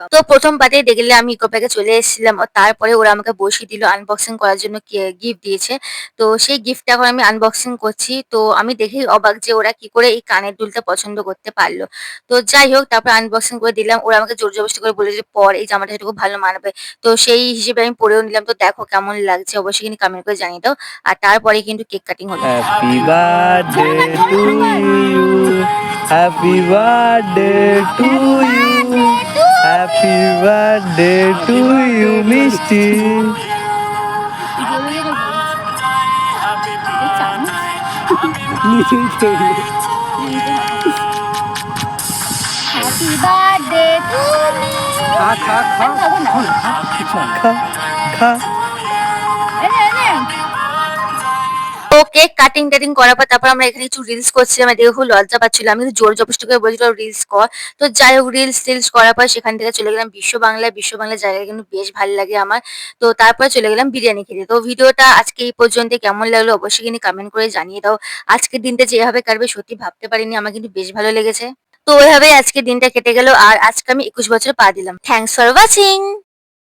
তো ১ম পার্টেই দেখলে আমি ইকো পার্কে চলে এসেছিলাম। তারপরে ওরা আমাকে বসিয়ে দিল আনবক্সিং করার জন্য গিফট দিয়েছে। তো সেই গিফটটা এখন আমি আনবক্সিং করছি। তো আমি দেখেই অবাক যে ওরা কি করে এই কানের দুলটা পছন্দ করতে পারল। তো যাই হোক তারপর আনবক্সিং করে দিলাম। ওরা আমাকে জোর জবরদস্তি করে বলল যে, "পর এই জামাটা এটা খুব ভালো মানাবে।" তো সেই হিসেবে আমি পরেও নিলাম। তো দেখো কেমন লাগছে অবশ্যই কিন্তু কমেন্ট করে জানিয়ে দাও। আর তারপরে কিন্তু কেক কাটিং হলো। Happy birthday to you, happy birthday to you, happy birthday to you মিষ্টি। Happy birthday to me. খা খা খা খা খা। তো কেক কাটিং-টাটিং করার পর তারপর আমরা এখানে কিছু রিলস করছিলাম। আর দেখে খুব লজ্জা পাচ্ছিলাম। আমি কিন্তু জোর জবরদস্তি করে বলেছিলাম রিলস কর। তো যাই হোক রিলস-টিলস করার পর সেখান থেকে চলে গেলাম বিশ্ব বাংলায়। বিশ্ব বাংলার জায়গাটা কিন্তু বেশ ভাল লাগে আমার। তো তারপরে চলে গেলাম বিরিয়ানি খেতে। তো ভিডিওটা আজকে এই পর্যন্তই। কেমন লাগলো অবশ্যই কিন্তু কমেন্ট করে জানিয়ে দাও। আজকের দিনটা যে এভাবে কাটবে সত্যি ভাবতে পারিনি। আমার কিন্তু বেশ ভালো লেগেছে। তো ওইভাবেই আজকের দিনটা কেটে গেল। আর আজকে আমি ২১ বছরে পা দিলাম। Thanks for watching.